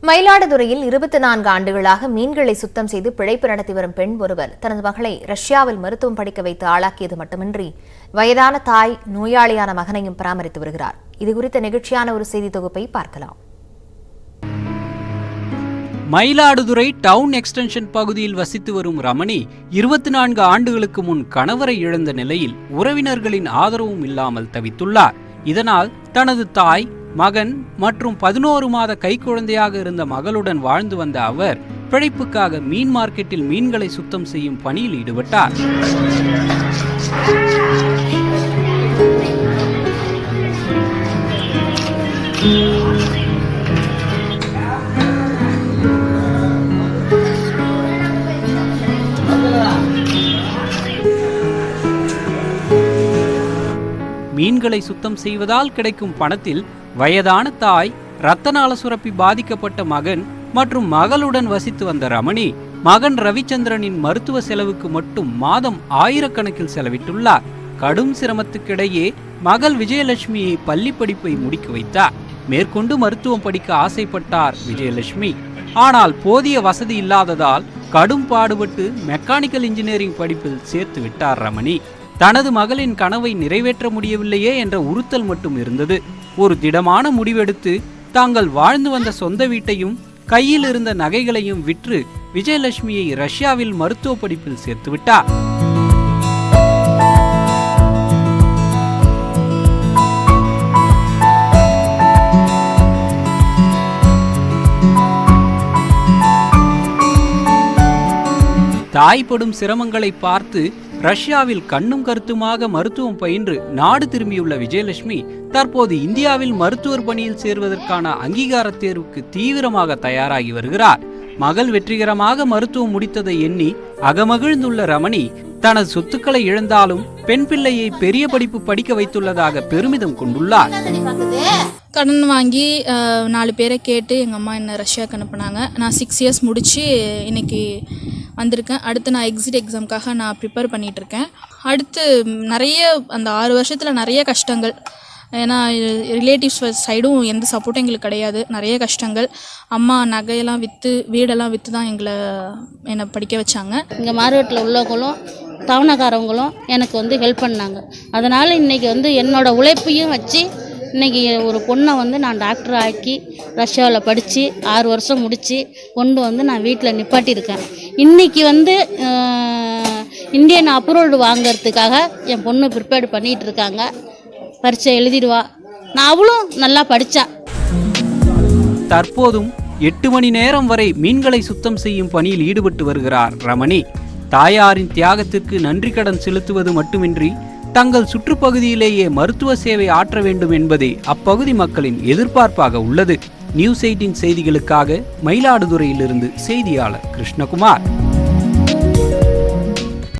மயிலாடுதுறையில் 24 ஆண்டுகளாக மீன்களை சுத்தம் செய்து பிழைப்பு நடத்தி வரும் பெண் ஒருவர் தனது மகளை ரஷ்யாவில் மருத்துவம் படிக்க வைத்து ஆளாக்கியது மட்டுமின்றி வயதான தாய், நோயாளியான மகனையும் பராமரித்து வருகிறார். இதுகுறித்த நிகழ்ச்சியான ஒரு செய்தி தொகுப்பை பார்க்கலாம். மயிலாடுதுறை டவுன் எக்ஸ்டென்ஷன் பகுதியில் வசித்து வரும் ரமணி 24 ஆண்டுகளுக்கு முன் கணவரை இழந்த நிலையில் உறவினர்களின் ஆதரவும் இல்லாமல் தவித்துள்ளார். இதனால் தனது தாய், மகன் மற்றும் 11 மாத கைக்குழந்தையாக இருந்த மகளுடன் வாழ்ந்து வந்த அவர் பிழைப்புக்காக மீன் மார்க்கெட்டில் மீன்களை சுத்தம் செய்யும் பணியில் ஈடுபட்டார். மீன்களை சுத்தம் செய்வதால் கிடைக்கும் பணத்தில் வயதான தாய், இரத்தநாள சுரப்பி பாதிக்கப்பட்ட மகன் மற்றும் மகளுடன் வசித்து வந்த ரமணி மகன் ரவிச்சந்திரனின் மருத்துவ செலவுக்கு மட்டும் மாதம் ஆயிரக்கணக்கில் செலவிட்டுள்ளார். கடும் சிரமத்துக்கிடையே மகள் விஜயலட்சுமியை பள்ளி படிப்பை முடிக்க வைத்தார். மேற்கொண்டு மருத்துவம் படிக்க ஆசைப்பட்டார் விஜயலட்சுமி. ஆனால் போதிய வசதி இல்லாததால் கடும் பாடுபட்டு மெக்கானிக்கல் இன்ஜினியரிங் படிப்பில் சேர்த்து விட்டார் ரமணி. தனது மகளின் கனவை நிறைவேற்ற முடியவில்லையே என்ற உறுத்தல் மட்டும் இருந்தது. ஒரு திடமான முடிவெடுத்து தாங்கள் வாழ்ந்து வந்த சொந்த வீட்டையும் கையில் இருந்த நகைகளையும் விற்று விஜயலட்சுமியை ரஷ்யாவில் மருத்துவ படிப்பில் சேர்த்து விட்டார். தாய்ப்படும் சிரமங்களை பார்த்து ரஷ்யாவில் கண்ணும் கருத்துமாக மருத்துவம் பயின்று நாடு திரும்பியுள்ள விஜயலட்சுமி தற்போது இந்தியாவில் மருத்துவர் பணியில் சேர்வதற்கான அங்கீகார தேர்வுக்கு தீவிரமாக தயாராகி வருகிறார். மகள் வெற்றிகரமாக மருத்துவம் முடித்ததை எண்ணி அகமகிழ்ந்துள்ள ரமணி தனது சொத்துக்களை இழந்தாலும் பெண் பிள்ளையை பெரிய படிப்பு படிக்க வைத்துள்ளதாக பெருமிதம் கொண்டுள்ளார். கடன் வாங்கி 4 பேரை கேட்டு எங்கள் அம்மா என்னை ரஷ்யாவுக்கு அனுப்புனாங்க. நான் 6 இயர்ஸ் முடித்து இன்னைக்கு வந்திருக்கேன். அடுத்து நான் எக்ஸாமுக்காக நான் ப்ரிப்பேர் பண்ணிகிட்ருக்கேன். அடுத்து நிறைய அந்த 6 வருஷத்தில் நிறைய கஷ்டங்கள். ஏன்னா ரிலேட்டிவ்ஸ் சைடும் எந்த சப்போர்ட்டும் எங்களுக்கு கிடையாது. நிறைய கஷ்டங்கள். அம்மா நகையெல்லாம் விற்று, வீடெல்லாம் விற்று தான் என்னை படிக்க வச்சாங்க. இங்கே மார்க்கெட்டில் உள்ளவங்களும் டவுனக்காரவங்களும் எனக்கு ஹெல்ப் பண்ணாங்க. அதனால் இன்றைக்கி என்னோடய உழைப்பையும் வச்சு இன்றைக்கி ஒரு பொண்ணை நான் டாக்டர் ஆக்கி ரஷ்யாவில் படித்து 6 வருஷம் முடித்து கொண்டு நான் வீட்டில் நிப்பாட்டியிருக்கேன். இன்றைக்கி இந்தியன் அப்ரூவ்டு வாங்கிறதுக்காக என் பொண்ணு ப்ரிப்பேர்டு பண்ணிகிட்டு இருக்காங்க. பரீட்சை எழுதிடுவா. நான் அவளும் நல்லா படித்தா. தற்போதும் 8 மணி நேரம் வரை மீன்களை சுத்தம் செய்யும் பணியில் ஈடுபட்டு வருகிறார் ரமணி. தாயாரின் தியாகத்திற்கு நன்றி கடன் செலுத்துவது மட்டுமின்றி தங்கள் சுற்றுப்பகுதியிலேயே மருத்துவ சேவை ஆற்ற வேண்டும் என்பதே அப்பகுதி மக்களின் எதிர்பார்ப்பாக உள்ளது. நியூஸ் 18 செய்திகளுக்காக மயிலாடுதுறையிலிருந்து செய்தியாளர் கிருஷ்ணகுமார்.